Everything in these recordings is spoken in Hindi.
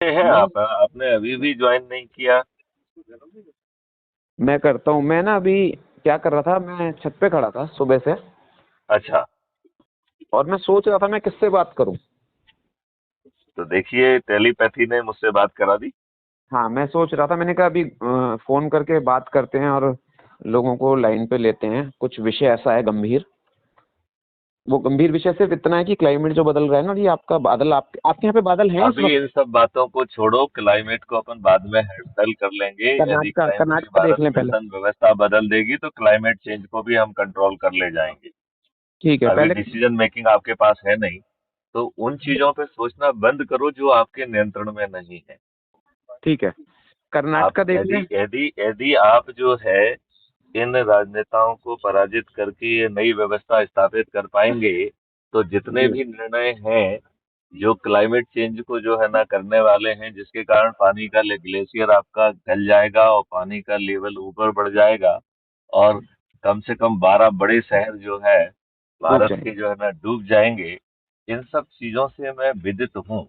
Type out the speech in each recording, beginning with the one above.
हैं मैं आप? आपने अभी भी ज्वाइन नहीं किया? मैं करता हूँ। मैं ना अभी क्या कर रहा था, मैं छत पे खड़ा था सुबह से अच्छा। और मैं सोच रहा था मैं किससे बात करूँ। तो देखिए, टेलीपैथी ने मुझसे बात करा दी। हाँ, मैं सोच रहा था, मैंने कहा अभी फोन करके बात करते हैं और लोगों को लाइन पे लेते हैं। कुछ विषय ऐसा है गंभीर। वो गंभीर विषय सिर्फ इतना है कि क्लाइमेट जो बदल रहा है ना, ये आपका बादल, आपके यहाँ पे बादल हैं इस अभी वक्त? इन सब बातों को छोड़ो, क्लाइमेट को अपन बाद में हैंडल कर लेंगे। यदि क्राइम फ्री कर्नाटक भारत देख लें पहले। मिशन व्यवस्था बदल देगी तो क्लाइमेट चेंज को भी हम कंट्रोल कर ले जाएंगे। ठीक है, अभी पहले। डिसीजन मेकिंग आपके पास है नहीं, तो उन चीजों पे सोचना बंद करो जो आपके नियंत्रण में नहीं है। ठीक है, आप कर्नाटका देख यदि लें। यदि यदि आप जो है इन राजनेताओं को पराजित करके ये नई व्यवस्था स्थापित कर पाएंगे, तो जितने जी। भी निर्णय हैं जो क्लाइमेट चेंज को जो है ना करने वाले हैं, जिसके कारण पानी का ग्लेशियर आपका गल जाएगा और पानी का लेवल ऊपर बढ़ जाएगा, और कम से कम 12 बड़े शहर जो है डूब भारत के जाएंगे। जो है ना डूब जाएंगे। इन सब चीजों से मैं विदित हूँ,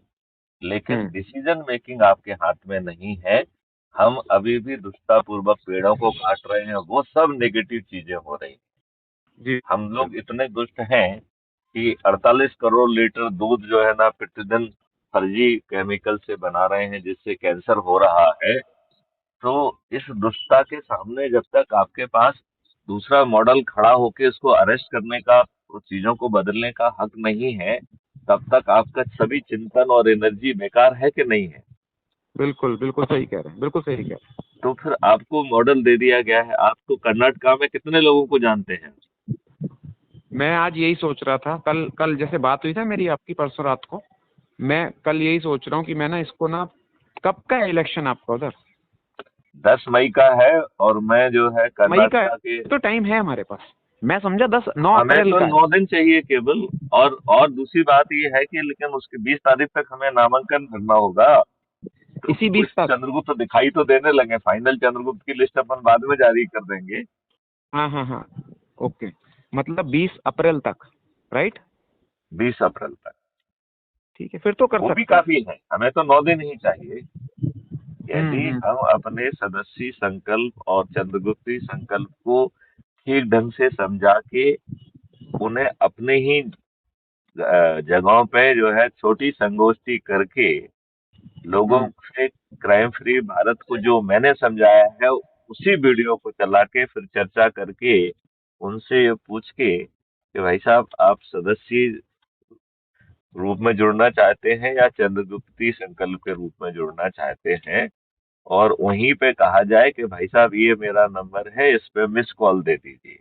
लेकिन हम्म। डिसीजन मेकिंग आपके हाथ में नहीं है। हम अभी भी दुष्टापूर्वक पेड़ों को काट रहे हैं, वो सब नेगेटिव चीजें हो रही हैं। जी। हम लोग इतने दुष्ट हैं कि 48 करोड़ लीटर दूध जो है ना प्रतिदिन फर्जी केमिकल से बना रहे हैं, जिससे कैंसर हो रहा है। तो इस दुष्टता के सामने जब तक आपके पास दूसरा मॉडल खड़ा होके इसको अरेस्ट करने का, उस चीजों को बदलने का हक नहीं है, तब तक आपका सभी चिंतन और एनर्जी बेकार है कि नहीं है? बिल्कुल बिल्कुल सही कह रहे हैं, बिल्कुल सही कह रहे तो फिर आपको मॉडल दे दिया गया है। आप तो कर्नाटका में कितने लोगों को जानते हैं? हैं। मैं आज यही सोच रहा था, कल कल जैसे बात हुई था मेरी आपकी परसों रात को। मैं कल यही सोच रहा हूँ कि मैं ना इसको ना, कब का है इलेक्शन आपका उधर? 10 मई का है, और मैं जो है मई का है कर्नाटका के। तो टाइम है हमारे पास। मैं समझा 9 हमें अप्रैल तो का है। 9 दिन चाहिए केवल। और दूसरी बात ये है कि लेकिन उसके 20 तारीख तक हमें नामांकन भरना होगा। तो इसी कुछ 20 तक। चंद्रगुप्त दिखाई तो देने लगे। फाइनल चंद्रगुप्त की लिस्ट अपन बाद में जारी कर देंगे। हाँ हाँ हाँ। ओके। मतलब 20 अप्रैल तक, राइट? 20 अप्रैल तक। ठीक है, फिर तो कर वो भी सकते हैं। काफी है, हमें तो 9 दिन ही चाहिए। यदि हम्म। हम अपने सदस्यी संकल्प और चंद्रगुप्ती संकल्प को ठीक ढंग से समझा के उन्हें अपने ही जगहों पे जो है छोटी संगोष्ठी करके लोगों हम्म। से क्राइम फ्री भारत को जो मैंने समझाया है उसी वीडियो को चला के फिर चर्चा करके उनसे ये पूछ के कि भाई साहब, आप सदस्य रूप में जुड़ना चाहते हैं या चंद्रगुप्ती संकल्प के रूप में जुड़ना चाहते हैं, और वहीं पे कहा जाए कि भाई साहब ये मेरा नंबर है, इस पे मिस कॉल दे दीजिए।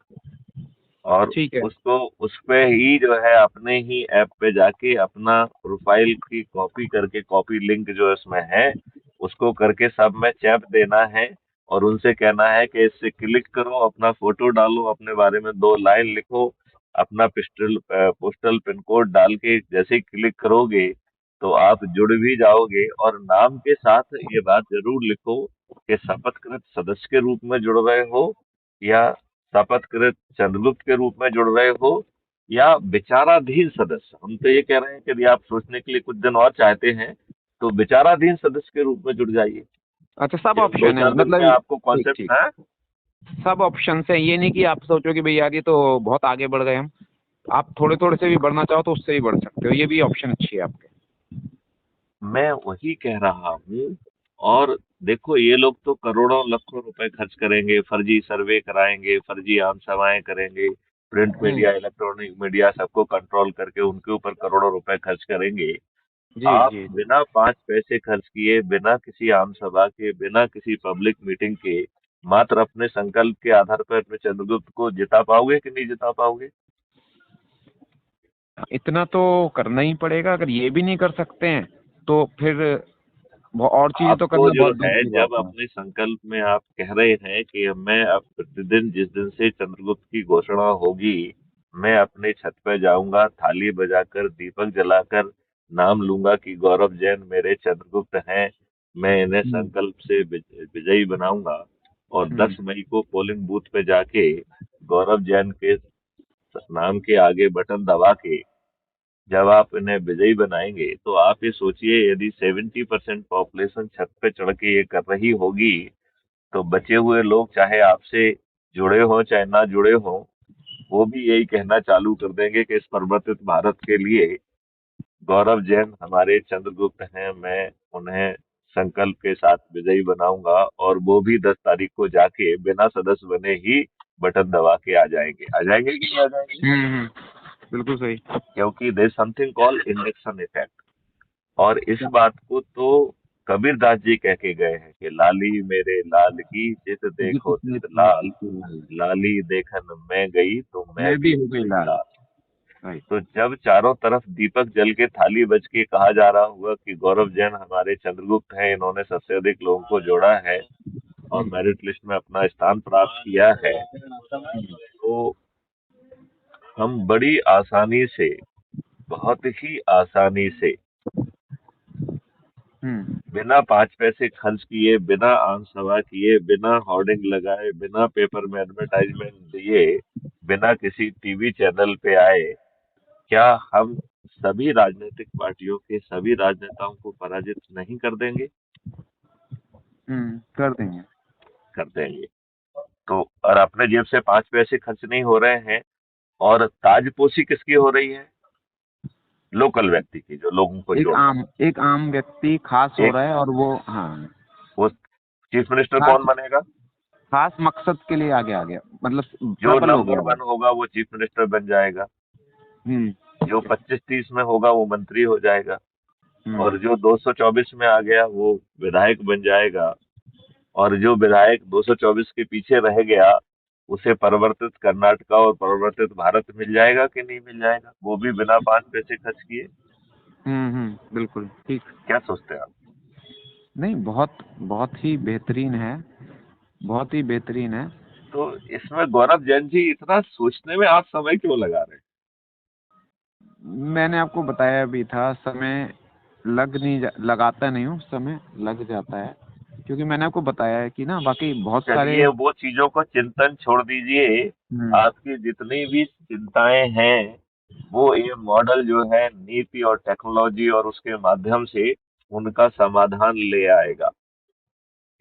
और ठीक है। उसको उस पे ही जो है अपने ही ऐप पे जाके अपना प्रोफाइल की कॉपी करके, कॉपी लिंक जो इसमें है उसको करके सब में चैप देना है। और उनसे कहना है कि इससे क्लिक करो, अपना फोटो डालो, अपने बारे में 2 लाइन लिखो, अपना पोस्टल पिन कोड डाल के जैसे ही क्लिक करोगे तो आप जुड़ भी जाओगे। और नाम के साथ ये बात जरूर लिखो कि शपथकृत सदस्य के रूप में जुड़ रहे हो, या शपथकृत चंद्रगुप्त के रूप में जुड़ रहे हो, या विचाराधीन सदस्य। हम तो ये कह रहे हैं कि यदि आप सोचने के लिए कुछ दिन और चाहते हैं तो विचाराधीन सदस्य के रूप में जुड़ जाइए। अच्छा, सब केवल दो ऑप्शन है चार दिन में मतलब? आपको ठीक कॉन्सेप्ट ठीक। है। सब ऑप्शन है, ये नहीं कि आप सोचो कि भाई यार ये तो बहुत आगे बढ़ गए हम। आप थोड़े थोड़े से भी बढ़ना चाहो तो उससे भी बढ़ सकते हो, ये भी ऑप्शन अच्छी है आपके। मैं वही कह रहा हूँ। और देखो, ये लोग तो करोड़ों लाखों रुपए खर्च करेंगे, फर्जी सर्वे कराएंगे, फर्जी आम सभाएं करेंगे, प्रिंट मीडिया, इलेक्ट्रॉनिक मीडिया सबको कंट्रोल करके उनके ऊपर करोड़ों रुपए खर्च करेंगे। जी आप जी। बिना 5 पैसे खर्च किए, बिना किसी आम सभा के, बिना किसी पब्लिक मीटिंग के, मात्र अपने संकल्प के आधार पर अपने चंद्रगुप्त को जिता पाओगे कि नहीं जिता पाओगे? इतना तो करना ही पड़ेगा, अगर ये भी नहीं कर सकते हैं तो फिर और चीजें तो आपको करना जो बहुत दूर है, की जब बात है। अपने संकल्प में आप कह रहे हैं कि मैं अब प्रतिदिन जिस दिन से चंद्रगुप्त की घोषणा होगी, मैं अपने छत पे जाऊंगा, थाली बजाकर, दीपक जलाकर नाम लूंगा कि गौरव जैन मेरे चंद्रगुप्त हैं, मैं इन्हें हम्म। संकल्प से विजयी बनाऊंगा। और हम्म। 10 मई को पोलिंग बूथ पे जाके गौरव जैन के नाम के आगे बटन दबा के जब आप इन्हें विजयी बनाएंगे तो आप ये सोचिए, यदि 70% पॉपुलेशन छत पे चढ़ के ये कर रही होगी, तो बचे हुए लोग चाहे आपसे जुड़े हों चाहे ना जुड़े हों, वो भी यही कहना चालू कर देंगे कि इस परिवर्तित भारत के लिए गौरव जैन हमारे चंद्रगुप्त हैं, मैं उन्हें संकल्प के साथ विजयी बनाऊंगा। और वो भी 10 तारीख को जाके बिना सदस्य बने ही बटन दबा के आ जाएंगे कि नहीं आ जाएंगे? बिल्कुल सही। क्योंकि there something called induction effect. और इस बात को तो कबीरदास जी कह के गए हैं कि लाली मेरे लाल की जित देखो तित लाल, लाली देखन मैं गई तो मैं मैं भी भी हो हो गई गई लाल। लाल। राइट। तो जब चारों तरफ दीपक जल के थाली बज के कहा जा रहा होगा कि गौरव जैन हमारे चंद्रगुप्त हैं, इन्होंने सबसे अधिक लोगों को जोड़ा है और मेरिट लिस्ट में अपना स्थान प्राप्त किया है, तो हम बड़ी आसानी से, बहुत ही आसानी से, बिना 5 पैसे खर्च किए, बिना आम सभा किए, बिना होर्डिंग लगाए, बिना पेपर में एडवर्टाइजमेंट दिए, बिना किसी टीवी चैनल पे आए, क्या हम सभी राजनीतिक पार्टियों के सभी राजनेताओं को पराजित नहीं कर देंगे? कर देंगे। कर देंगे। तो और अपने जेब से 5 पैसे खर्च नहीं हो रहे हैं, और ताजपोशी किसकी हो रही है? लोकल व्यक्ति की, जो लोगों को जोड़ रहा एक आम व्यक्ति खास है। हो एक रहा है, और वो हाँ वो चीफ मिनिस्टर खास कौन बनेगा? खास मकसद के लिए आगे आ गया, मतलब जो प्रबल हो नंबर गया वो। 1 होगा वो चीफ मिनिस्टर बन जाएगा, हम्म जो 25-30 में होगा वो मंत्री हो जाएगा, और हम्म जो 224 में आ गया वो विधायक बन जाएगा, और जो विधायक 224 के पीछे रह गया उसे परिवर्तित कर्नाटका और परिवर्तित भारत मिल जाएगा कि नहीं मिल जाएगा, वो भी बिना 5 पैसे खर्च किए। बिल्कुल ठीक। क्या सोचते हैं आप? नहीं, बहुत बहुत ही बेहतरीन है, बहुत ही बेहतरीन है। तो इसमें गौरव जैन जी इतना सोचने में आप समय क्यों लगा रहे हैं? मैंने आपको बताया भी था, समय लगाता नहीं हूँ, समय लग जाता है, क्योंकि मैंने आपको बताया है कि ना, बाकी बहुत सारे। चलिए वो चीजों को चिंतन छोड़ दीजिए। हम्म आपकी जितनी भी चिंताएं हैं वो ये मॉडल जो है नीति और टेक्नोलॉजी और उसके माध्यम से उनका समाधान ले आएगा।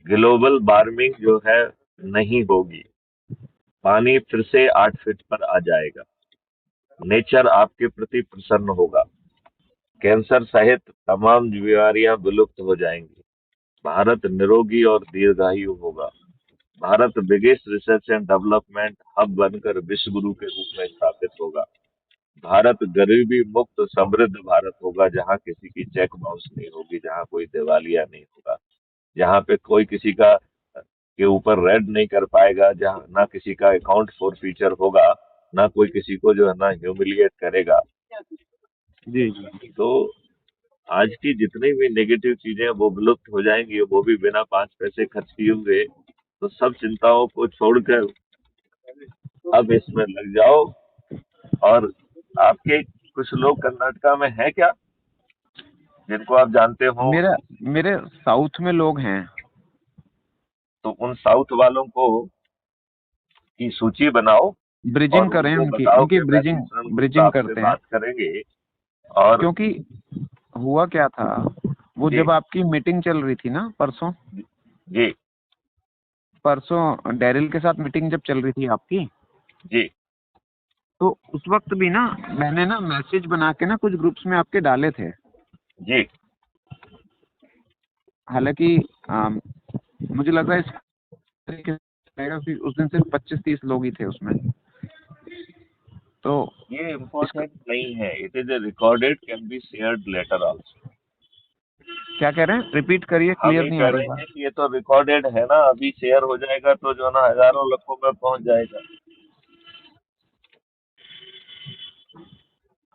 ग्लोबल वार्मिंग जो है नहीं होगी, पानी फिर से 8 फीट पर आ जाएगा, नेचर आपके प्रति प्रसन्न होगा, कैंसर सहित तमाम बीमारियां विलुप्त हो जाएंगी, भारत निरोगी और दीर्घायु होगा, Bharat biggest research and development hub बनकर विश्व गुरु के रूप में स्थापित होगा, भारत गरीबी मुक्त समृद्ध भारत होगा, जहाँ किसी की चेक बाउंस नहीं होगी, जहाँ कोई दिवालिया नहीं होगा, जहाँ पे कोई किसी का के ऊपर रेड नहीं कर पाएगा, जहाँ ना किसी का अकाउंट फॉर फ्यूचर होगा, ना कोई किसी को जो है ना ह्यूमिलिएट करेगा। जी जी। तो आज की जितनी भी नेगेटिव चीजें हैं, वो विलुप्त हो जाएंगी, वो भी बिना 5 पैसे खर्च किए हुए। तो सब चिंताओं को छोड़कर अब इसमें लग जाओ। और आपके कुछ लोग कर्नाटका में हैं क्या, जिनको आप जानते हो? मेरे साउथ में लोग हैं। तो उन साउथ वालों को की सूची बनाओ और ब्रिजिंग करें, उनको उनकी बताओ उनकी कि ब्रिजिंग मैथ्यूसन गुप्ता ब्रिजिंग आपसे करते हैं। बात करेंगे। और क्योंकि हुआ क्या था, वो जी जब आपकी मीटिंग चल रही थी ना परसों, जी डैरिल के साथ मीटिंग जब चल रही थी आपकी, जी तो उस वक्त भी ना मैंने ना मैसेज बना के ना कुछ ग्रुप्स में आपके डाले थे। जी हालांकि मुझे लग रहा है इस तरीके से रहेगा कि उस दिन सिर्फ 25-30 लोग ही थे उसमें। तो ये इम्पोर्टेंट नहीं है, it is a recorded, can be shared later also. क्या कह रहे हैं, रिपीट करिए, हम क्लियर ये नहीं कह आ रही रहे बात। हैं कि ये तो रिकॉर्डेड है ना, अभी शेयर हो जाएगा तो जो है ना हजारों लाखों में पहुंच जाएगा।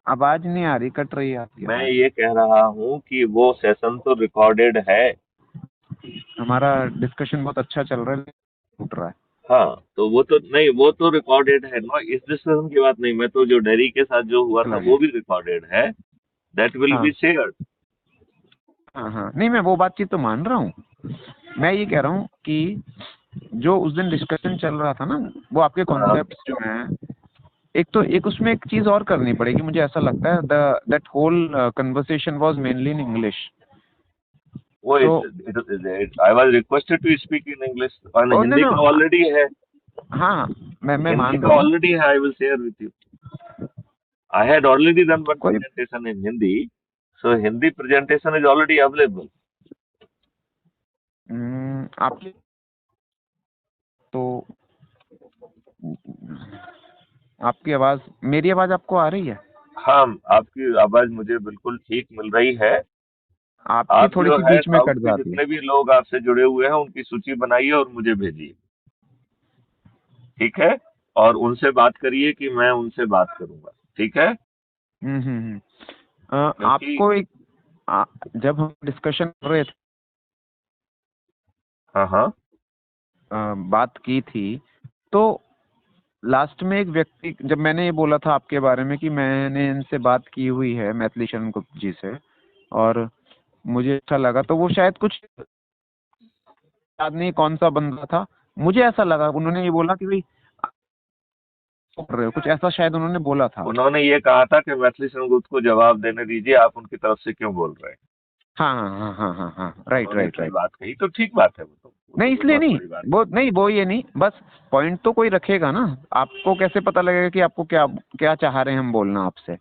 आवाज नहीं आ रही, कट रही है आपकी मैं आवाज। ये कह रहा हूँ कि वो सेशन तो रिकॉर्डेड है। हमारा डिस्कशन बहुत अच्छा चल रहा है, टूट रहा है। हाँ, तो वो तो नहीं, वो तो रिकॉर्डेड है ना, इस डिस्कशन की बात नहीं। मैं तो जो डेरी के साथ जो हुआ था लगे। वो भी रिकॉर्डेड है, दैट विल हाँ बी शेयर्ड। हाँ हाँ, नहीं मैं वो बातचीत तो मान रहा हूँ। मैं ये कह रहा हूँ कि जो उस दिन डिस्कशन चल रहा था ना, वो आपके हाँ कॉन्सेप्ट्स जो हैं एक तो एक उसमें एक चीज और करनी पड़ेगी, मुझे ऐसा लगता है, that whole conversation was mainly in English. वो तो I was requested to speak in English, और ओ नो हिंदी नो, का ऑलरेडी है। हाँ मैं हिंदी मान का रहा हूँ। ऑलरेडी है, I will share with you. I had already done one कोई presentation in Hindi, so Hindi presentation is already available. आपकी तो आपकी आवाज, मेरी आवाज आपको आ रही है? हाँ, आपकी आवाज मुझे बिल्कुल ठीक मिल रही है। आपकी आप थोड़ी जो सी है बीच में साउथ कट के जाती है। जितने भी लोग आपसे जुड़े हुए हैं उनकी सूची बनाइए और मुझे भेजिए, ठीक है? और उनसे बात करिए कि मैं उनसे बात करूंगा, ठीक है? हम्म। क्योंकि आपको एक जब हम डिस्कशन कर रहे थे, हाँ हाँ, बात की थी, तो लास्ट में एक व्यक्ति, जब मैंने ये बोला था आपके बारे में कि मैंने इनसे बात की हुई है, मैथिली शरण गुप्त जी से, और मुझे अच्छा लगा, तो वो शायद कुछ याद नहीं कौन सा बंदा था, मुझे ऐसा लगा उन्होंने ये बोला कि भाई आप कर रहे हो कुछ ऐसा, शायद उन्होंने बोला था। उन्होंने ये कहा था कि मैथिली शरण को जवाब देने दीजिए, आप उनकी तरफ से क्यों बोल रहे हैं। हाँ हाँ हाँ हाँ हाँ, राइट उन्होंने राइट इतनी राइट। बात कही तो ठीक बात है, वो तो नहीं कोई इसलिए बहुत नहीं, बड़ी बात वो नहीं, वो ये नहीं, बस पॉइंट तो कोई रखेगा ना। आपको कैसे पता लगेगा कि आपको क्या क्या चाह रहे हैं हम बोलना आपसे?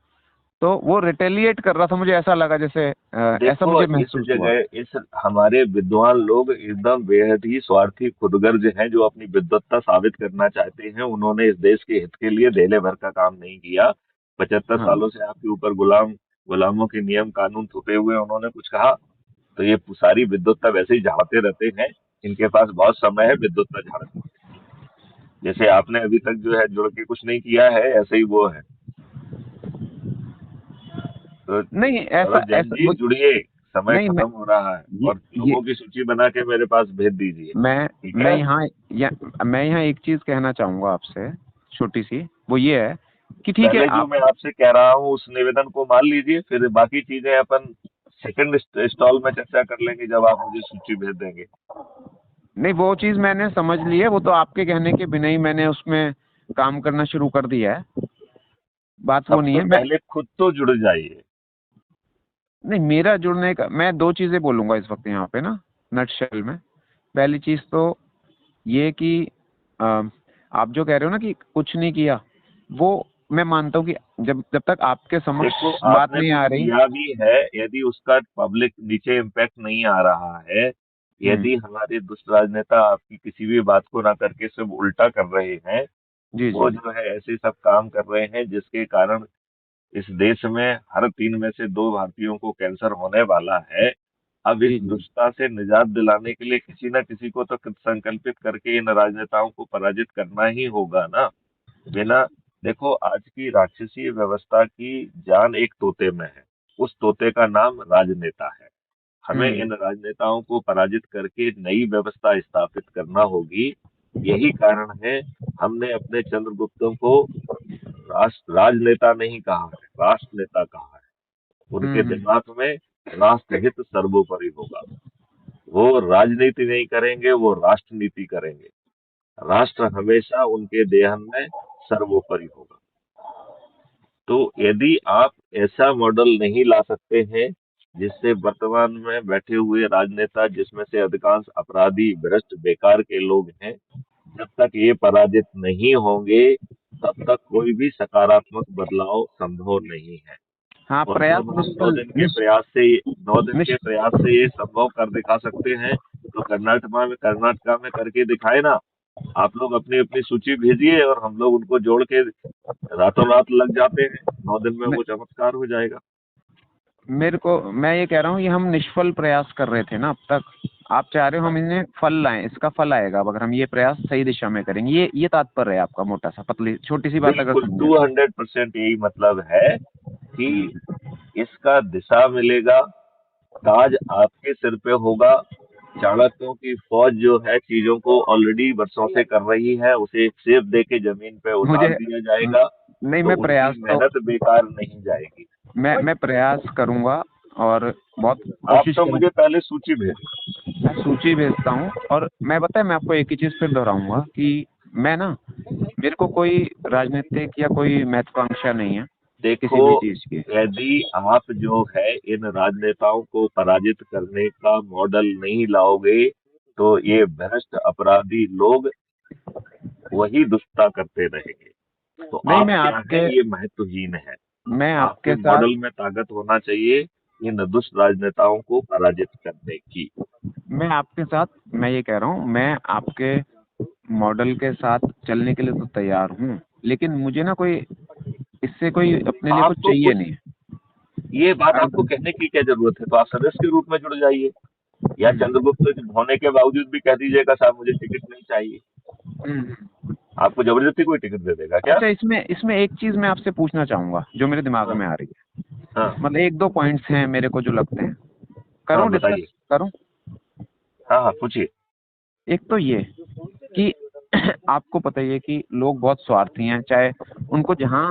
तो वो रिटेलिएट कर रहा था, मुझे ऐसा लगा जैसे ऐसा देखो मुझे इस महसूस हुआ। जगह इस हमारे विद्वान लोग एकदम बेहद ही स्वार्थी खुदगर्ज हैं, जो अपनी विद्वत्ता साबित करना चाहते हैं। उन्होंने इस देश के हित के लिए धेले भर का काम नहीं किया। 75 हाँ सालों से आपके ऊपर गुलामों के नियम कानून थोपे हुए उन्होंने कुछ कहा? तो ये सारी विद्वत्ता वैसे ही झाड़ते रहते हैं। इनके पास बहुत समय है विद्वत्ता झाड़ने के। जैसे आपने अभी तक जो है जुड़ के कुछ नहीं किया है, ऐसे ही वो है। तो नहीं, ऐसा सौरभ जैन ऐसा जी जुड़िए, समय नहीं, खत्म हो रहा है, और ये लोगों की सूची बना के मेरे पास भेज दीजिए, मैं ठीक मैं है? यहाँ मैं यहाँ एक चीज कहना चाहूंगा आपसे, छोटी सी, वो ये है कि ठीक है पहले जो आप, मैं आपसे कह रहा हूँ उस निवेदन को मान लीजिए, फिर बाकी चीजें अपन सेकंड स्टॉल में चर्चा कर लेंगे जब आप मुझे सूची भेज देंगे। नहीं वो चीज मैंने समझ ली है, वो तो आपके कहने के बिना ही मैंने उसमें काम करना शुरू कर दिया है, बात वो नहीं सबसे है। मैं पहले खुद तो जुड़ जाइए। नहीं, मेरा जुड़ने का, मैं दो चीजें बोलूंगा इस वक्त यहाँ पे ना, नटशेल में। पहली चीज तो ये कि अ, आप जो कह रहे हो ना कि कुछ नहीं किया, वो मैं मानता हूँ कि जब जब तक आपके देखो समक्ष बात आपने नहीं कुछ आ रही। किया भी है, यदि उसका पब्लिक नीचे इम्पैक्ट नहीं आ रहा है, हम्म। यदि हमारे दुष्ट राजनेता आपकी किसी भी बात को ना करके सिर्फ उल्टा कर रहे हैं, जी जी वो जो है ऐसे सब काम कर रहे हैं जिसके कारण इस देश में हर 3 में से 2 भारतीयों को कैंसर होने वाला है। अब इस जी जी। दुष्टता से निजात दिलाने के लिए किसी न किसी को तो कृत संकल्पित करके इन राजनेताओं को पराजित करना ही होगा ना। बिना देखो, आज की राक्षसी व्यवस्था की जान एक तोते में है। उस तोते का नाम राजनेता है। हमें हम्म इन राजनेताओं को पराजित करके नई व्यवस्था स्थापित करना होगी। यही कारण है हमने अपने चंद्रगुप्तों को राजनेता नहीं कहा है, राष्ट्र नेता कहा है। उनके हम्म। दिमाग में राष्ट्रहित सर्वोपरि होगा। वो राजनीति नहीं करेंगे, वो राष्ट्र नीति करेंगे। राष्ट्र हमेशा उनके ध्यान में सर्वोपरि होगा। तो यदि आप ऐसा मॉडल नहीं ला सकते हैं जिससे वर्तमान में बैठे हुए राजनेता, जिसमें से अधिकांश अपराधी भ्रष्ट बेकार के लोग हैं, जब तक ये पराजित नहीं होंगे तब तक कोई भी सकारात्मक बदलाव संभव नहीं है। हाँ, और प्रयास जब हम निष्फल 9 दिन के निष् प्रयास से ये संभव कर दिखा सकते हैं, तो कर्नाटका में करके दिखाए ना। आप लोग अपनी अपनी सूची भेजिए और हम लोग उनको जोड़ के रातों रात लग जाते हैं, 9 दिन में वो चमत्कार हो जाएगा। मेरे को, मैं ये कह रहा हूँ, ये हम निष्फल प्रयास कर रहे थे ना अब तक। आप चाह रहे हो हम इन्हें फल लाएं, इसका फल आएगा अब अगर हम ये प्रयास सही दिशा में करेंगे। ये तात्पर्य है आपका, मोटा सा, पतली छोटी सी बात अगर बिल्कुल समझे तो। 200% यही मतलब है कि इसका दिशा मिलेगा, ताज आपके सिर पे होगा। चाणक्यों की फौज जो है चीजों को ऑलरेडी वर्षों से कर रही है, उसे एक सेब दे के जमीन पे मुझे उतार दिया जाएगा, नहीं, तो मैं उनकी प्रयास तो, मेहनत बेकार नहीं जाएगी। मैं प्रयास करूंगा और बहुत आप कोशिश तो करूँ। मुझे पहले सूची भेजें। मैं सूची भेजता हूँ, और मैं आपको एक ही चीज फिर दोहराऊंगा कि मैं ना मेरे को कोई राजनीतिक या कोई महत्वाकांक्षा नहीं है किसी देखो, भी चीज की। यदि आप जो है इन राजनेताओं को पराजित करने का मॉडल नहीं लाओगे, तो ये भ्रष्ट अपराधी लोग वही दुष्टता करते रहेंगे। तो नहीं, आप क्या है, ये महत्वहीन है। मैं आपके आपके साथ मॉडल में ताकत होना चाहिए इन दुष्ट राजनेताओं को पराजित करने की। मैं ये कह रहा हूँ, मैं आपके मॉडल के साथ चलने के लिए तो तैयार हूँ, लेकिन मुझे ना कोई इससे कोई अपने लिए कुछ आपको चाहिए कुछ नहीं। ये बात आपको अगर कहने की क्या जरूरत है? तो आप सदस्य के रूप में जुड़ जाइए, या हम्म, चंद्रगुप्त होने के बावजूद भी कह दीजिएगा साहब मुझे टिकट नहीं चाहिए। हम्म। आपको जबरदस्ती कोई टिकट दे देगा क्या? अच्छा, इसमें इसमें एक चीज मैं आपसे पूछना चाहूंगा जो मेरे दिमाग हाँ, में आ रही है। हाँ, मतलब एक दो पॉइंट्स हैं मेरे को जो लगते हैं, हाँ, करूं बताइए। डिस्कस करूं? हाँ, हाँ, पूछिए। एक तो ये कि आपको पता ही है कि लोग बहुत स्वार्थी हैं, चाहे उनको जहां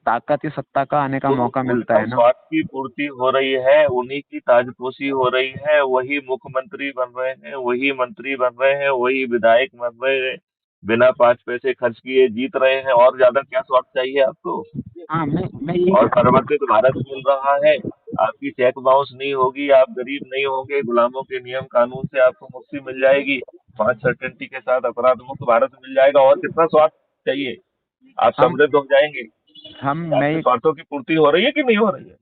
ताकत या सत्ता का आने का तो मौका मिलता उनका है ना। स्वार्थ की पूर्ति हो रही है, उन्हीं की ताजपोशी हो रही है, वही मुख्यमंत्री बन रहे हैं, वही मंत्री बन रहे हैं, वही विधायक बन रहे हैं, बिना 5 पैसे खर्च किए जीत रहे हैं। और ज्यादा क्या स्वार्थ चाहिए आपको? हाँ, मैं यही और कह रहा हूँ। परिवर्तित भारत मिल रहा है, आपकी चेक बाउंस नहीं होगी, आप गरीब नहीं होंगे, गुलामों के नियम कानून से आपको मुक्ति मिल जाएगी, 5 सर्टेनिटी के साथ अपराध मुक्त भारत मिल जाएगा। और कितना स्वार्थ चाहिए? आप हम समृद्ध हो जाएंगे। हम मैं आपके ये स्वार्थों की पूर्ति हो रही है कि नहीं हो रही है?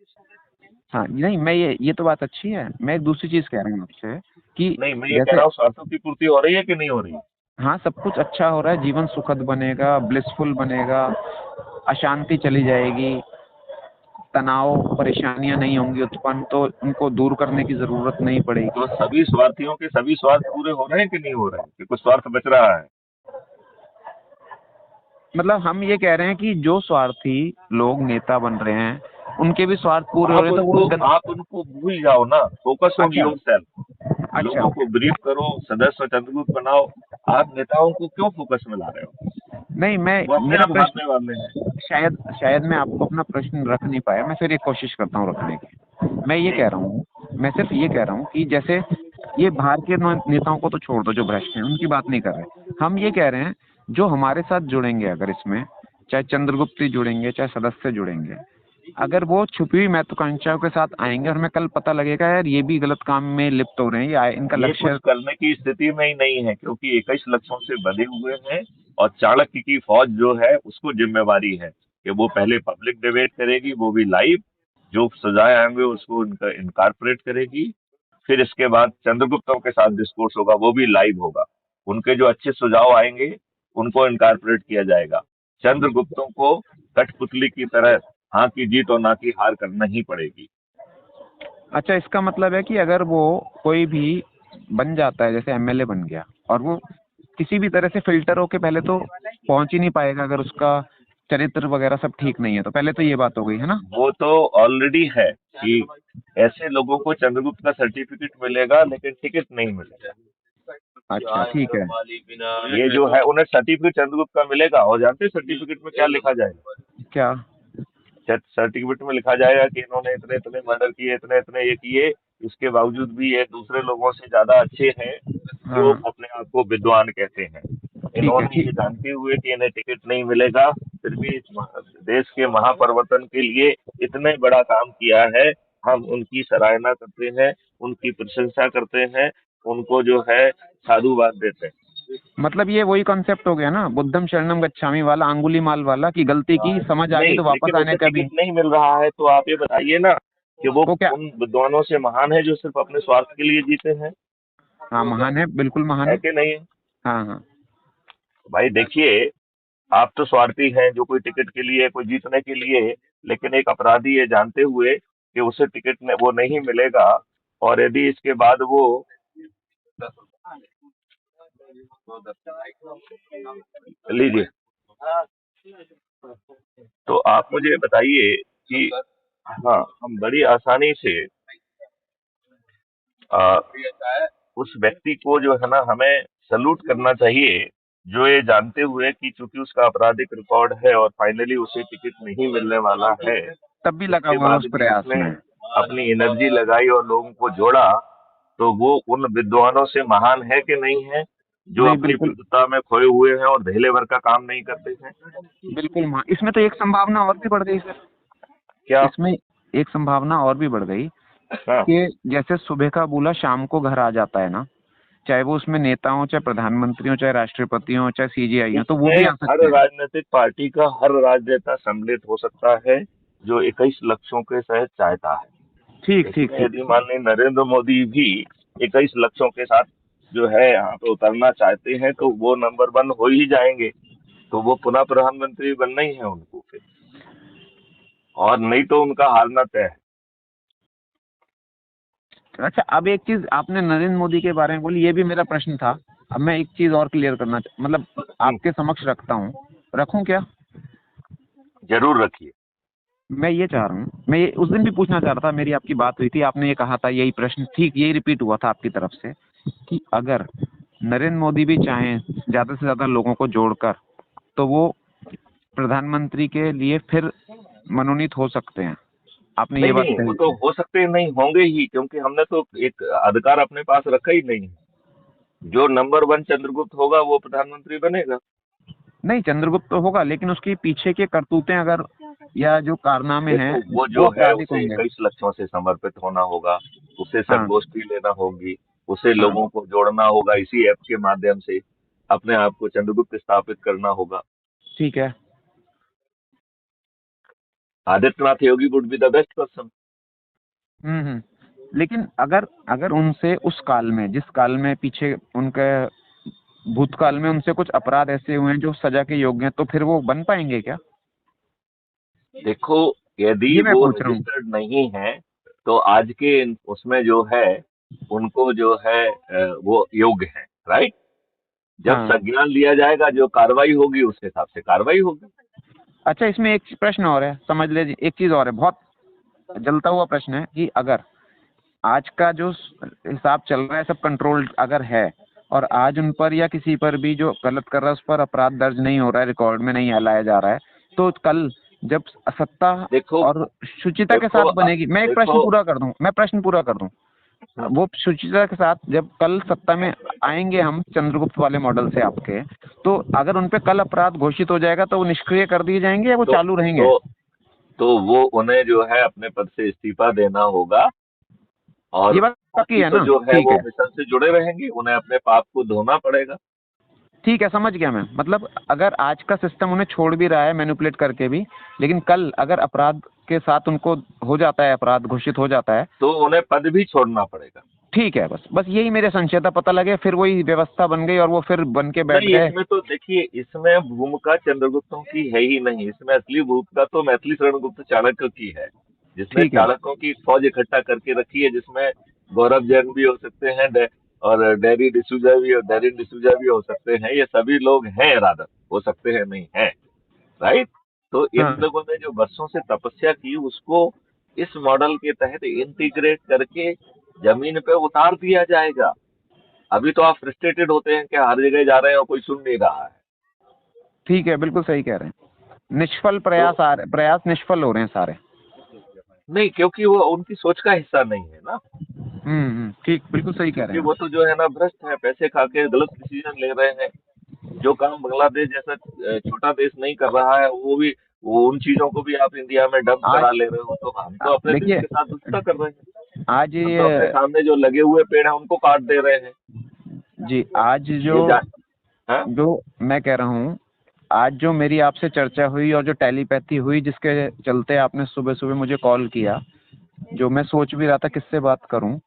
हाँ, नहीं, मैं ये तो बात अच्छी है। मैं एक दूसरी चीज कह रहा हूँ आपसे कि नहीं, मैं ये कह जैसे, रहा हूँ स्वार्थों की पूर्ति हो रही है कि नहीं हो रही है? हाँ, सब कुछ अच्छा हो रहा है, जीवन सुखद बनेगा, ब्लिसफुल बनेगा, अशांति चली जाएगी, तनाव परेशानियां नहीं होंगी उत्पन्न, तो उनको दूर करने की जरूरत नहीं पड़ेगी। तो सभी स्वार्थियों के सभी स्वार्थ पूरे हो रहे हैं कि नहीं हो रहे हैं, कि कुछ स्वार्थ बच रहा है? मतलब हम ये कह रहे हैं कि जो स्वार्थी लोग नेता बन रहे हैं उनके भी स्वार्थ पूरे हो आप रहे हैं, तो उनको वो आप उनको भूल जाओ ना, फोकस ऑन अच्छा, योर। अच्छा, लोगों को ब्रीफ करो, सदस्य चंद्रगुप्त बनाओ। आप नेताओं को क्यों फोकस में ला रहे हो? नहीं, मैं वो अपने मेरा आप प्रश्न, हारने वाले हैं। शायद शायद मैं आपको अपना प्रश्न रख नहीं पाया, मैं फिर एक कोशिश करता हूँ रखने की। मैं ये जी। कह रहा हूँ, मैं सिर्फ ये कह रहा हूँ कि जैसे ये बाहर के नेताओं को तो छोड़ दो जो भ्रष्ट हैं, उनकी बात नहीं कर रहे। हम ये कह रहे हैं जो हमारे साथ जुड़ेंगे अगर इसमें, चाहे चंद्रगुप्त ही जुड़ेंगे चाहे सदस्य जुड़ेंगे, अगर वो छुपी हुई महत्वाकांक्षाओं के साथ आएंगे और हमें कल पता लगेगा यार ये भी गलत काम में लिप्त हो रहे हैं, इनका ये लक्ष्य। कुछ करने की स्थिति में ही नहीं है, क्योंकि 21 लक्षों से बंधे हुए हैं। और चाणक्य की फौज जो है उसको जिम्मेवारी है कि वो पहले पब्लिक डिबेट करेगी, वो भी लाइव। जो सजाए आएंगे उसको इनकारपोरेट करेगी। फिर इसके बाद चंद्रगुप्तों के साथ डिस्कोर्स होगा, वो भी लाइव होगा। उनके जो अच्छे सुझाव आएंगे उनको इनकारपोरेट किया जाएगा। चंद्रगुप्तों को कठपुतली की तरह हाँ की जीत और ना की हार करना ही पड़ेगी। अच्छा, इसका मतलब है कि अगर वो कोई भी बन जाता है, जैसे एमएलए बन गया, और वो किसी भी तरह से फिल्टर होके पहले तो पहुंच ही नहीं पाएगा, अगर उसका चरित्र वगैरह सब ठीक नहीं है, तो पहले तो ये बात हो गई है ना। वो तो ऑलरेडी है कि ऐसे लोगों को चंद्रगुप्त का सर्टिफिकेट मिलेगा लेकिन टिकट नहीं मिलेगा। अच्छा, ठीक है। ये जो है उन्हें सर्टिफिकेट चंद्रगुप्त का मिलेगा, और जानते हैं सर्टिफिकेट में क्या लिखा जाएगा? क्या? सर्टिफिकेट में लिखा जाएगा कि इन्होंने इतने इतने मर्डर किए, इतने इतने ये किए, इसके बावजूद भी ये दूसरे लोगों से ज्यादा अच्छे हैं, जो हाँ, अपने आप को विद्वान कहते हैं। ठीक है, इन्होंने ये ठीक। जानते हुए कि इन्हें टिकट नहीं मिलेगा, फिर भी इस देश के महापरिवर्तन के लिए इतने बड़ा काम किया है। हम उनकी सराहना करते हैं, उनकी प्रशंसा करते हैं, उनको जो है साधुवाद देते हैं। मतलब ये वही कॉन्सेप्ट हो गया ना, बुद्धम शरणम गच्छामि वाला, अंगुली माल वाला, की गलती की समझ आ गई नहीं, तो वापस लेकिन आने उसे का भी। टिकट नहीं मिल रहा है, तो आप ये बताइए ना कि वो वो क्या? उन विद्वानों से महान है जो सिर्फ अपने स्वार्थ के लिए जीते हैं? हाँ, महान है, बिल्कुल महान है है। कि नहीं है? हाँ, हाँ। भाई देखिए, आप तो स्वार्थी हैं जो कोई टिकट के लिए, कोई जीतने के लिए। लेकिन एक अपराधी ये जानते हुए कि उसे वो नहीं मिलेगा, और यदि इसके बाद वो, लीजिए, तो आप मुझे बताइए कि हाँ, हम बड़ी आसानी से आ, उस व्यक्ति को जो है ना हमें सलूट करना चाहिए, जो ये जानते हुए कि चूंकि उसका आपराधिक रिकॉर्ड है और फाइनली उसे टिकट नहीं मिलने वाला है, तब भी लगा उसके हुआ है बाद उस भी प्रयास उसने में। अपनी एनर्जी लगाई और लोगों को जोड़ा। तो वो उन विद्वानों से महान है कि नहीं है? जो नहीं अपनी बिल्कुल, विद्वता में खोए हुए हैं और धेले भर का काम नहीं करते हैं। बिल्कुल इसमें तो एक संभावना और भी बढ़ गई सर। क्या? इसमें एक संभावना और भी बढ़ गई हाँ। कि जैसे सुबह का बुला शाम को घर आ जाता है ना, चाहे वो उसमें नेता हो, चाहे प्रधानमंत्री हो, चाहे राष्ट्रपति हो, चाहे सीजीआई हो, तो वो इसमें भी आ हर सकते हैं। राजनीतिक पार्टी का हर राजनेता सम्मिलित हो सकता है जो 21 लक्ष्यों के तहत चाहता है। ठीक ठीक इसमें ठीक। यदि माननीय नरेंद्र मोदी भी 21 लक्ष्यों के साथ जो है यहाँ पे उतरना चाहते हैं तो वो नंबर 1 हो ही जाएंगे। तो वो पुनः प्रधानमंत्री बनना ही है उनको फिर, और नहीं तो उनका हारना तय है। अच्छा, अब एक चीज आपने नरेंद्र मोदी के बारे में बोली, ये भी मेरा प्रश्न था। अब मैं एक चीज और क्लियर करना मतलब आपके समक्ष रखता हूँ, रखूं क्या? जरूर रखिए। मैं ये चाह रहा हूँ, मैं ये उस दिन भी पूछना चाह रहा था, मेरी आपकी बात हुई थी, आपने ये कहा था, यही प्रश्न ठीक यही रिपीट हुआ था आपकी तरफ से कि अगर नरेंद्र मोदी भी चाहें ज्यादा से ज्यादा लोगों को जोड़कर, तो वो प्रधानमंत्री के लिए फिर मनोनीत हो सकते हैं। आपने ये नहीं बात नहीं, वो कही। तो हो सकते हैं, नहीं होंगे ही, क्योंकि हमने तो एक अधिकार अपने पास रखा ही नहीं है। जो नंबर 1 चंद्रगुप्त होगा वो प्रधानमंत्री बनेगा। नहीं, चंद्रगुप्त तो होगा, लेकिन उसकी पीछे के करतूतें अगर या जो कारनामे हैं देखो वो वो जो है आपराधिक उसे होंगे। 21 लक्ष्यों से समर्पित होना होगा, उसे हाँ संगोष्ठी लेना होगी, उसे हाँ। लोगों को जोड़ना होगा इसी ऐप के माध्यम से, अपने आप को चंद्रगुप्त स्थापित करना होगा। ठीक है। Adityanath Yogi would be the best person. लेकिन अगर अगर उनसे उस काल में, जिस काल में पीछे उनके भूतकाल में उनसे कुछ अपराध ऐसे हुए हैं जो सजा के योग्य हैं, तो फिर वो बन पाएंगे क्या? देखो, यदि ये मैं वो पूछ रहा हूँ। रजिस्टर्ड नहीं है तो आज के उसमें जो है उनको जो है वो योग्य है, राइट। जब हाँ। संज्ञान लिया जाएगा जो कार्रवाई होगी उस हिसाब से कार्रवाई होगी। अच्छा, इसमें एक प्रश्न और है, समझ लीजिए, एक चीज और है, बहुत जलता हुआ प्रश्न है कि अगर आज का जो हिसाब चल रहा है सब कंट्रोल अगर है, और आज उन पर या किसी पर भी जो गलत कर रहा है उस पर अपराध दर्ज नहीं हो रहा है, रिकॉर्ड में नहीं लाया जा रहा है, तो कल जब सत्ता देखो और शुचिता के देखो साथ बनेगी, मैं एक प्रश्न देखो। पूरा कर दूं, मैं प्रश्न पूरा कर दूं, वो शुचिता के साथ जब कल सत्ता में आएंगे हम चंद्रगुप्त वाले मॉडल से आपके, तो अगर उन पे कल अपराध घोषित हो जाएगा तो वो निष्क्रिय कर दिए जाएंगे या वो तो चालू रहेंगे? तो तो वो उन्हें जो है अपने पद से इस्तीफा देना होगा, और ये बात पक्की बाकी है तो ना? जो है ठीक वो है। मिशन से जुड़े रहेंगे, उन्हें अपने पाप को धोना पड़ेगा। ठीक है, समझ गया मैं, मतलब अगर आज का सिस्टम उन्हें छोड़ भी रहा है मैनिपुलेट करके भी, लेकिन कल अगर अपराध के साथ उनको हो जाता है, अपराध घोषित हो जाता है। तो उन्हें पद भी छोड़ना पड़ेगा। ठीक है, बस बस यही मेरे संशय था, पता लगे फिर वही व्यवस्था बन गई और वो फिर बन के बैठ नहीं, गए। इसमें तो देखिए, इसमें भूमिका चंद्रगुप्तों की है ही नहीं, इसमें असली भूमिका तो मैथिली शरणगुप्त चाणक्य की है, जिसने ठीक है। चाणक्यों की एक फौज इकट्ठा करके रखी है, जिसमें गौरव जैन भी हो सकते हैं, और डैरी डिसूजा भी हो सकते हैं, ये सभी लोग हैं, राधर हो सकते हैं, नहीं है, राइट। तो इन हाँ। लोगों ने जो वर्षों से तपस्या की उसको इस मॉडल के तहत इंटीग्रेट करके जमीन पे उतार दिया जाएगा। अभी तो आप फ्रस्ट्रेटेड होते हैं कि हर जगह जा रहे हैं और कोई सुन नहीं रहा है। ठीक है, बिल्कुल सही कह रहे हैं, निष्फल तो प्रयास आ रहे, प्रयास निष्फल हो रहे हैं सारे। नहीं, क्योंकि वो उनकी सोच का हिस्सा नहीं है ना। ठीक, बिल्कुल सही कह रहे क्योंकि हैं वो आप। तो जो है ना भ्रष्ट है, पैसे खा के गलत डिसीजन ले रहे हैं। जो काम बांग्लादेश जैसा छोटा देश नहीं कर रहा है, वो उन चीजों को भी आप इंडिया में डंप आज करा ले रहे हो, तो हम तो अपने देश देखिए, के साथ दुष्टता कर रहे हैं। आज हम तो अपने ये, सामने जो लगे हुए पेड़ हैं उनको काट दे रहे हैं। जी आज जो ये जा हाँ? जो मैं कह रहा हूँ, आज जो मेरी आपसे चर्चा हुई और जो टेलीपैथी हुई जिसके चलते आपने सुबह सुबह मुझे कॉल किया, जो मैं सोच भी रहा था किससे बात करूं,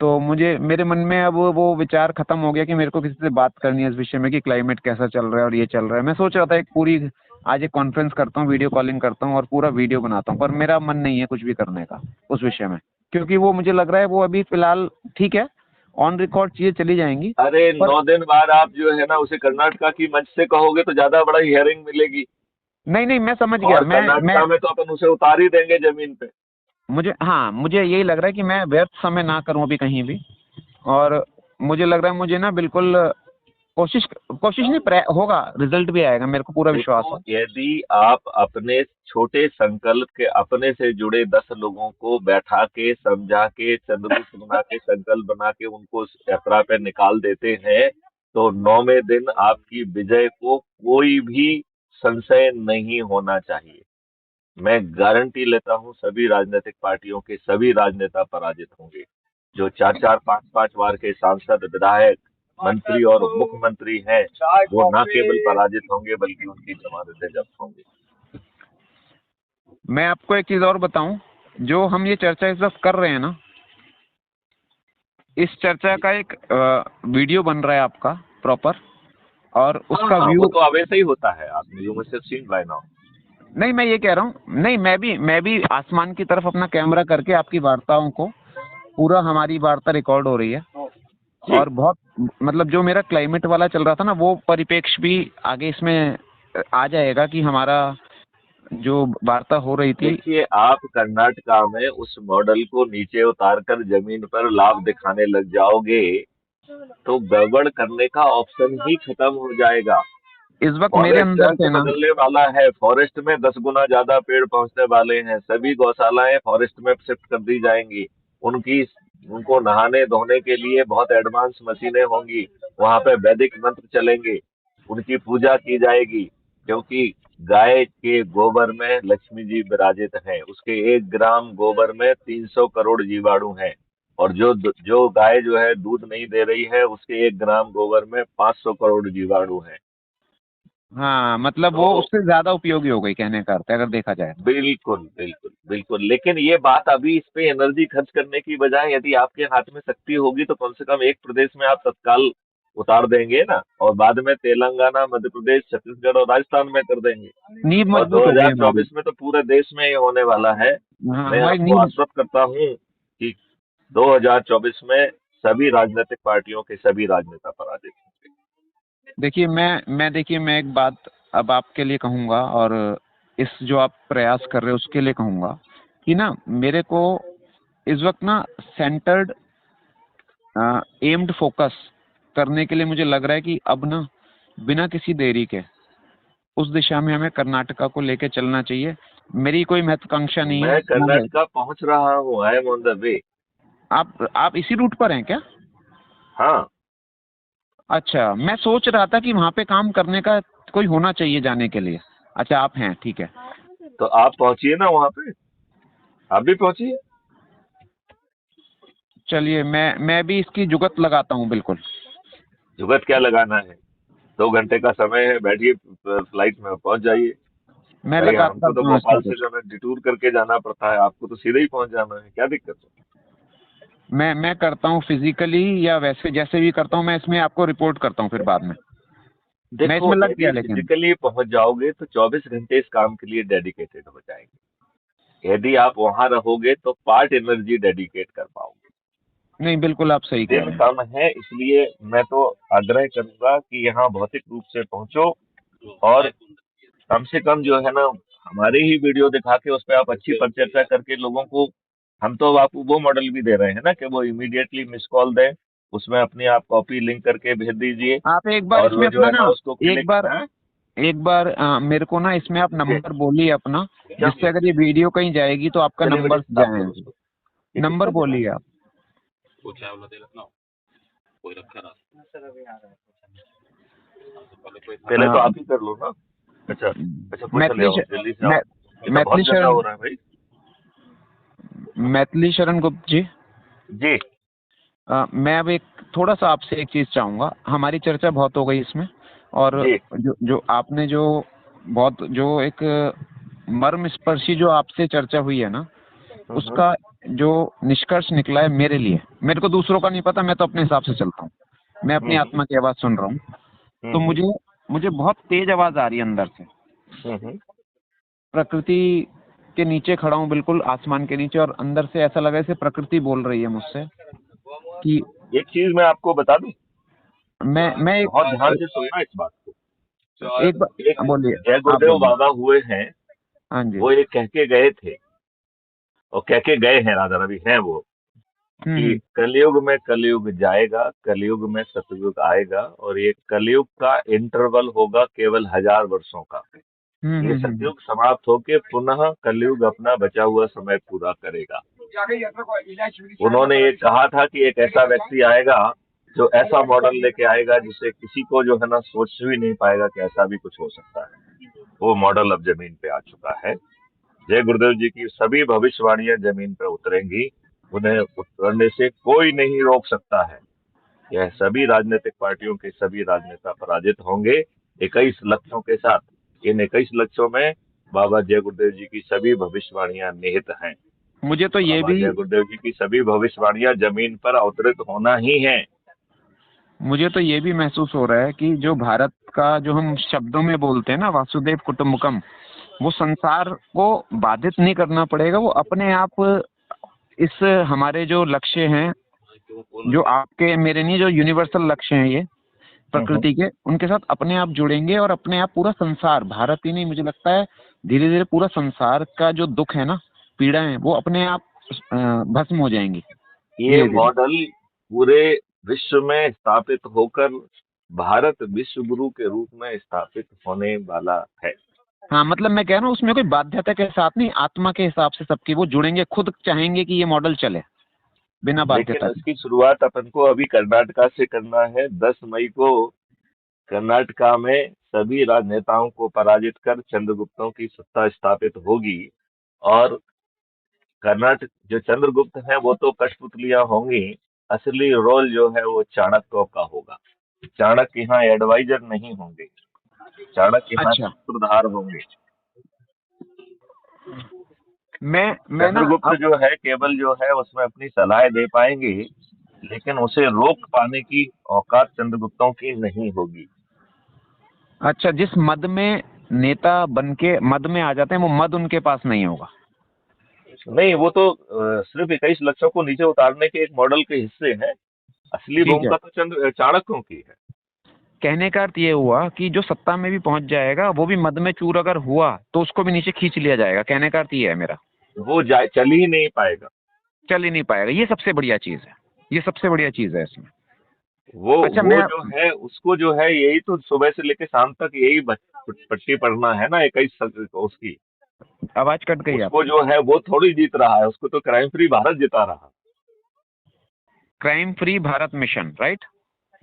तो मुझे मेरे मन में अब वो विचार खत्म हो गया कि मेरे को किसी से बात करनी है इस विषय में कि क्लाइमेट कैसा चल रहा है और ये चल रहा है। मैं सोच रहा था एक पूरी आज एक कॉन्फ्रेंस करता हूँ, वीडियो कॉलिंग करता हूँ और पूरा वीडियो बनाता हूँ, पर मेरा मन नहीं है कुछ भी करने का उस विषय में, क्योंकि वो मुझे लग रहा है वो अभी फिलहाल ठीक है, ऑन रिकॉर्ड चीजें चली जाएंगी। अरे पर 9 दिन बाद आप जो है ना उसे कर्नाटका की मंच से कहोगे तो ज्यादा बड़ा हियरिंग मिलेगी। नहीं नहीं, मैं समझ गया, और मैं कर्नाटका में तो अपन उसे उतार ही देंगे जमीन पे। मुझे, हाँ, मुझे यही लग रहा है कि मैं व्यर्थ समय ना करूं अभी कहीं भी, और मुझे लग रहा है मुझे ना बिल्कुल कोशिश कोशिश नहीं, होगा, रिजल्ट भी आएगा, मेरे को पूरा विश्वास देखो, है। यदि आप अपने छोटे संकल्प के अपने से जुड़े 10 लोगों को बैठा के समझा के चंद्रगुप्त बना के संकल्प बना के उनको उस यात्रा पे निकाल देते हैं तो 9वें दिन आपकी विजय को कोई भी संशय नहीं होना चाहिए। मैं गारंटी लेता हूं सभी राजनीतिक पार्टियों के सभी राजनेता पराजित होंगे। जो 4-4, 5-5 बार के सांसद, विधायक, मंत्री और मुख्यमंत्री हैं, वो न केवल पराजित होंगे बल्कि उनकी जमानतें जब्त होंगी। मैं आपको एक चीज और बताऊं, जो हम ये चर्चा इस वक्त कर रहे हैं ना, इस चर्चा का एक वीडियो बन रहा है आपका प्रॉपर, और उसका हाँ, व्यू। वो तो वैसे ही होता है। आपने you must have seen by now. नहीं, मैं ये कह रहा हूँ, नहीं, मैं भी आसमान की तरफ अपना कैमरा करके आपकी वार्ताओं को, पूरा हमारी वार्ता रिकॉर्ड हो रही है, जी, और बहुत मतलब जो मेरा क्लाइमेट वाला चल रहा था ना, वो परिपेक्ष भी आगे इसमें आ जाएगा कि हमारा जो वार्ता हो रही थी। देखिए, आप कर्नाटका में उस मॉडल को नीचे उतार कर जमीन पर लाभ दिखाने लग जाओगे तो गड़बड़ करने का ऑप्शन ही खत्म हो जाएगा। इस वक्त मेरे फॉरेस्ट अंदर रंग से ना, बदलने वाला है। फॉरेस्ट में 10 गुना ज्यादा पेड़ पहुंचने वाले हैं। सभी गौशालाएं फॉरेस्ट में शिफ्ट कर दी जाएंगी। उनकी उनको नहाने धोने के लिए बहुत एडवांस मशीनें होंगी। वहां पे वैदिक मंत्र चलेंगे। उनकी पूजा की जाएगी, क्योंकि गाय के गोबर में लक्ष्मी जी विराजित हैं। उसके 1 ग्राम गोबर में 300 करोड़ जीवाणु हैं। और जो गाय जो है दूध नहीं दे रही है, उसके 1 ग्राम गोबर में 500 करोड़ जीवाणु हैं। हाँ, मतलब वो तो उससे ज्यादा उपयोगी हो गई, कहने का अर्थ है, अगर देखा जाए तो। बिल्कुल, बिल्कुल, बिल्कुल। लेकिन ये बात अभी इस पे एनर्जी खर्च करने की बजाय यदि आपके हाथ में शक्ति होगी तो कम से कम एक प्रदेश में आप तत्काल उतार देंगे ना, और बाद में तेलंगाना, मध्य प्रदेश, छत्तीसगढ़ और राजस्थान में कर देंगे। नींव और मजबूत हो गई हमारी। 2024 में तो पूरे देश में ये होने वाला है। हाँ, मैं हमारी आपको नींव। आश्वस्त करता हूँ कि 2024 में सभी राजनीतिक पार्टियों के सभी राजनेता पराजित होंगे। देखिए, मैं एक बात अब आपके लिए कहूंगा, और इस जो आप प्रयास कर रहे हो उसके लिए कहूंगा कि ना, मेरे को इस वक्त ना सेंटर्ड एम्ड फोकस करने के लिए मुझे लग रहा है कि अब ना, बिना किसी देरी के उस दिशा में हमें कर्नाटका को लेके चलना चाहिए। मेरी कोई महत्वाकांक्षा नहीं है मैं ना है। कर्नाटका पहुंच रहा हूँ। I am on the way. आप इसी रूट पर हैं क्या? हाँ, अच्छा, मैं सोच रहा था कि वहां पे काम करने का कोई होना चाहिए जाने के लिए। अच्छा, आप हैं, ठीक है। तो आप पहुंचिए ना वहां पे। आप भी पहुंचिए। चलिए, मैं भी इसकी जुगत लगाता हूँ, बिल्कुल। जुगत क्या लगाना है? 2 घंटे का समय है, बैठिए, फ्लाइट में पहुंच जाइए। मैं भाई, लगाता हमको तो हूँ इसकी भोपाल से कुछ। जो है डिटूर करके जाना पड़ता है। आपको तो सीधे ही पहुंच जाना है, क्या दिक्कत है? मैं करता हूँ फिजिकली, या वैसे जैसे भी करता हूँ, मैं इसमें आपको रिपोर्ट करता हूँ फिर बाद में। मैं देखो, इसमें लग यदि गया लेकिन। फिजिकली पहुंच जाओगे तो 24 घंटे इस काम के लिए डेडिकेटेड हो जाएंगे। यदि आप वहां रहोगे तो पार्ट एनर्जी डेडिकेट कर पाओगे। नहीं, बिल्कुल आप सही कह दिन रहे हैं। कम है, इसलिए मैं तो आग्रह करूंगा कि यहाँ भौतिक रूप से पहुंचो। और कम से कम जो है ना, हमारे ही वीडियो दिखा के उस पर आप अच्छी परिचर्चा करके लोगों को, हम तो आपको वो मॉडल भी दे रहे हैं ना कि वो इमीडिएटली मिस कॉल दें। उसमें अपनी आप कॉपी लिंक करके भेज दीजिए। आप एक बार और इसमें वो जो अपना है ना, ना उसको एक क्लिक बार है। एक बार मेरे को ना इसमें आप जी, नंबर बोलिए अपना, क्या जिससे अगर ये वीडियो कहीं जाएगी तो आपका चलिए नंबर बेटे, साफ जाए। करो उसको। ये नंबर कितना देना है? बोलिए आप। पहले तो आप ही कर लो ना। अच्छा, अच्छा, पूछ ले मैथिली आओ, जल्दी से आओ। मै, ये तो बहुत मैथिली गंदा शरण हो रहा है भाई। मैथिली शरण गुप्त जी। जी, मैं अब एक थोड़ा सा आपसे एक चीज चाहूंगा। हमारी चर्चा बहुत हो गई इसमें, और जी। जो जो आपने जो बहुत जो एक मर्म स्पर्शी जो आपसे चर्चा हुई है ना, हम्म, उसका जो निष्कर्ष निकला है मेरे लिए, मेरे को दूसरों का नहीं पता, मैं तो अपने हिसाब से चलता हूँ। मैं अपनी हम्म, आत्मा की आवाज सुन रहा हूँ। तो हम्म, मुझे मुझे बहुत तेज आवाज आ रही है अंदर से। हम्म। प्रकृति के नीचे खड़ा हूँ, बिल्कुल आसमान के नीचे, और अंदर से ऐसा लगा जैसे प्रकृति बोल रही है मुझसे कि एक चीज मैं आपको बता दूं। मैं बहुत ध्यान से सुनना इस बात को। एक एक बार बोलिए। जय आप गुरुदेव बोलिए। बाबा हुए हैं। हाँ जी। वो ये कह के गए थे, और कह के गए हैं, राधा रवि हैं वो, कि हम्म, कलयुग में कलयुग जाएगा, कलयुग में सतयुग आएगा, और ये कलयुग का इंटरवल होगा केवल 1000 वर्षों का। हम्म, ये सतयुग समाप्त होके पुनः कलयुग अपना बचा हुआ समय पूरा करेगा। उन्होंने ये कहा था कि एक ऐसा व्यक्ति आएगा जो ऐसा मॉडल लेके आएगा जिससे किसी को जो है ना सोच भी नहीं पाएगा कि ऐसा भी कुछ हो सकता है, वो मॉडल अब जमीन पे आ चुका है। जय गुरुदेव जी की सभी भविष्यवाणियां जमीन पर उतरेंगी, उन्हें उतरने से कोई नहीं रोक सकता है। यह सभी राजनीतिक पार्टियों के सभी राजनेता पराजित होंगे 21 लक्ष्यों के साथ। इन 21 लक्ष्यों में बाबा जय गुरुदेव जी की सभी भविष्यवाणियां निहित हैं। मुझे तो ये बाबा भी जय गुरुदेव जी की सभी भविष्यवाणियां जमीन पर अवतरित होना ही है। मुझे तो ये भी महसूस हो रहा है कि जो भारत का जो हम शब्दों में बोलते हैं ना, वासुदेव कुटुंबकम, वो संसार को बाधित नहीं करना पड़ेगा। वो अपने आप इस हमारे जो लक्ष्य हैं, जो आपके मेरे नहीं, जो यूनिवर्सल लक्ष्य हैं ये प्रकृति के, उनके साथ अपने आप जुड़ेंगे और अपने आप पूरा संसार, भारत ही नहीं, मुझे लगता है धीरे धीरे पूरा संसार का जो दुख है ना, पीड़ा है, वो अपने आप भस्म हो जाएंगी ये धीरे धीरे। मॉडल पूरे विश्व में स्थापित होकर भारत विश्व गुरु के रूप में स्थापित होने वाला है। हाँ, मतलब मैं कह रहा हूँ उसमें कोई बाध्यता के साथ नहीं, आत्मा के हिसाब से सबकी वो जुड़ेंगे, खुद चाहेंगे कि ये मॉडल चले बिना लेकिन बाध्यता के। इसकी शुरुआत अपन को अभी कर्नाटका से करना है। 10 मई को कर्नाटका में सभी राजनेताओं को पराजित कर चंद्रगुप्तों की सत्ता स्थापित होगी। और कर्नाटक जो चंद्रगुप्त हैं वो तो कठपुतलियां होंगी, असली रोल जो है वो चाणक्य का होगा। चाणक्य यहाँ एडवाइजर नहीं होंगे, चाणक्य यहाँ अच्छा, सूत्रधार होंगे। मैं ना चंद्रगुप्त अब, जो है केवल जो है उसमें अपनी सलाह दे पाएंगे, लेकिन उसे रोक पाने की औकात चंद्रगुप्तों की नहीं होगी। अच्छा, जिस मद में नेता बन के मद में आ जाते हैं, वो मद उनके पास नहीं होगा। नहीं, वो तो सिर्फ 21 लक्ष्यों को नीचे उतारने के एक मॉडल के हिस्से हैं। असली ठीक है, भूमिका तो चंद्र चाणक्यों की है। कहने का अर्थ ये हुआ कि जो सत्ता में भी पहुंच जाएगा, वो भी मद में चूर अगर हुआ तो उसको भी नीचे खींच लिया जाएगा। कहने का अर्थ ये है मेरा। वो चल ही नहीं पाएगा। चल ही नहीं पाएगा, ये सबसे बढ़िया चीज है, ये सबसे बढ़िया चीज है इसमें। वो अच्छा, वो मैं, जो है उसको जो है यही तो सुबह से लेकर शाम तक यही पट्टी पढ़ना है ना 21 उसकी। आवाज कट गई उसको आपकी। जो है वो थोड़ी जीत रहा है, उसको तो क्राइम फ्री भारत जिता रहा। Crime free Bharat mission, right.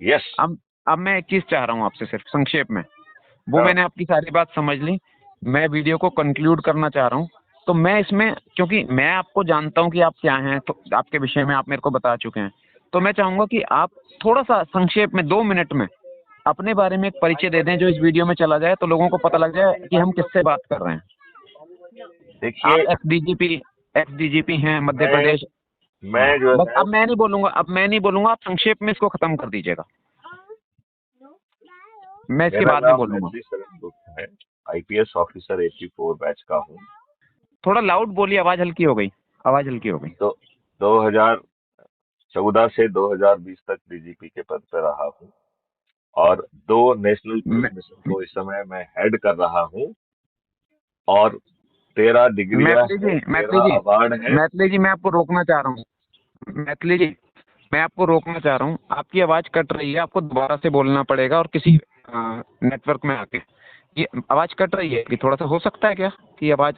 Yes. अब मैं एक चीज चाह रहा हूँ आपसे, सिर्फ संक्षेप में। वो हाँ। मैंने आपकी सारी बात समझ ली। मैं वीडियो को कंक्लूड करना चाह रहा हूँ। तो मैं इसमें, क्योंकि मैं आपको जानता हूँ कि आप क्या हैं, तो आपके विषय में आप मेरे को बता चुके हैं, तो मैं चाहूंगा कि आप थोड़ा सा संक्षेप में 2 मिनट में अपने बारे में एक परिचय दे दें, जो इस वीडियो में चला जाए तो लोगों को पता लग जाए कि हम किससे बात कर रहे हैं। आप देखिए, एक्स डीजीपी हैं मध्य मैं प्रदेश। हाँ, मैं जो बस है अब मैं नहीं बोलूंगा, आप संक्षेप में इसको खत्म कर दीजिएगा, मैं इसके मेरा बाद में नाम बोलूंगा। मैथिली शरण गुप्त है। आईपीएस ऑफिसर 84 बैच का हूँ। थोड़ा लाउड बोलिए, आवाज हल्की हो गई, आवाज हल्की हो गई। तो 2014 से 2020 तक डीजीपी के पद पर रहा हूँ। और 2 नेशनल पुलिस मैं मिशन को इस समय मैं हेड कर रहा हूँ। और 13 डिग्रियां मैथिली हैं, जी, मैथिली 13 जी, अवार्ड हैं। मैथिली जी, मैं आपको रोकना चाह रहा हूँ। मैथिली जी, मैं आपको रोकना चाह रहा हूँ, आपकी आवाज कट रही है, आपको दोबारा से बोलना पड़ेगा और किसी नेटवर्क में आके। ये आवाज कट रही है कि थोड़ा सा हो सकता है क्या कि आवाज।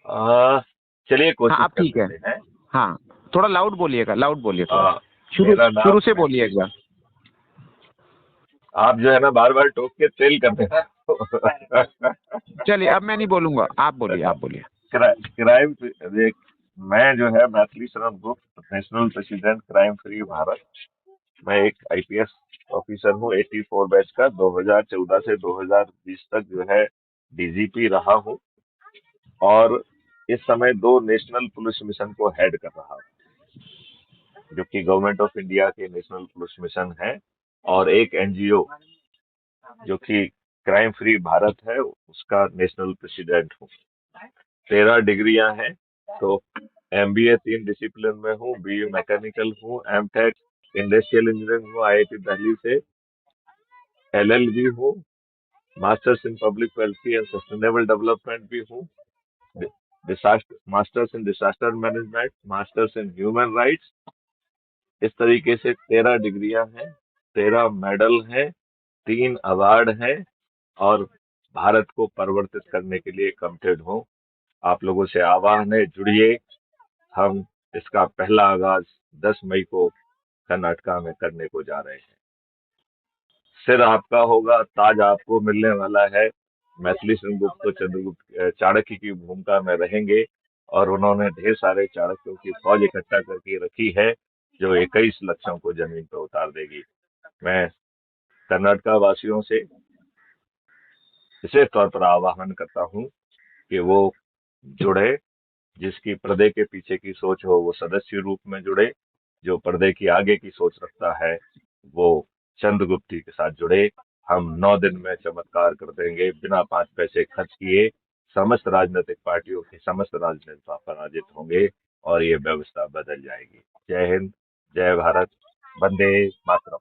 आ, चलिए हाँ, कोशिश अब कर ठीक है। लेते हैं। हाँ, थोड़ा लाउड बोलिएगा, लाउड बोलिए थोड़ा आ, सा। शुरू मेरा शुरू नाम से बोलिए मैथिली। एक बार। आप जो है ना बार बार टोक के तेल कर देना। चलिए, अब मैं नहीं बोलूंगा, आप बोलिए, आप बोलिए। क्राइम, देख, मैं जो है Maithili Sharan Gupt, national president crime free Bharat. मैं एक आईपीएस ऑफिसर हूँ 84 बैच का। 2014 से 2020 तक जो है डीजीपी रहा हूँ। और इस समय 2 नेशनल पुलिस मिशन को हेड कर रहा हूँ, जो कि गवर्नमेंट ऑफ इंडिया के नेशनल पुलिस मिशन है। और एक एनजीओ जो कि क्राइम फ्री भारत है, उसका नेशनल प्रेसिडेंट हूँ। 13 डिग्रियां हैं। तो एमबीए 3 डिसिप्लिन में हूँ, बीए मैकेनिकल हूँ, एमटेक इंडस्ट्रियल इंजीनियरिंग हूँ आईआईटी दिल्ली से, एलएलबी हूँ, masters in public welfare and sustainable development भी हूँ, disaster masters in disaster management, masters in human rights. इस तरीके से 13 डिग्रियां हैं, 13 मेडल हैं, 3 अवार्ड हैं। और भारत को परिवर्तित करने के लिए कमिटेड हूँ। आप लोगों से आह्वान है, जुड़िए। हम इसका पहला आगाज 10 मई को कर्नाटका में करने को जा रहे हैं। सिर आपका होगा, ताज आपको मिलने वाला है। मैथिली गुप्त तो चंद्रगुप्त चाणक्य की भूमिका में रहेंगे और उन्होंने ढेर सारे चाणक्यों की फौज इकट्ठा करके रखी है जो 21 लक्षों को जमीन पर उतार देगी। मैं कर्नाटका वासियों से विशेष तौर पर आह्वान करता हूं कि वो जुड़े, जिसकी पर्दे के पीछे की सोच हो वो सदस्य रूप में जुड़े, जो पर्दे की आगे की सोच रखता है वो चंद्रगुप्ती के साथ जुड़े। हम 9 दिन में चमत्कार कर देंगे, बिना 5 पैसे खर्च किए। समस्त राजनीतिक पार्टियों के समस्त राजनेता पराजित होंगे और ये व्यवस्था बदल जाएगी। जय हिंद, जय भारत, वंदे मातरम।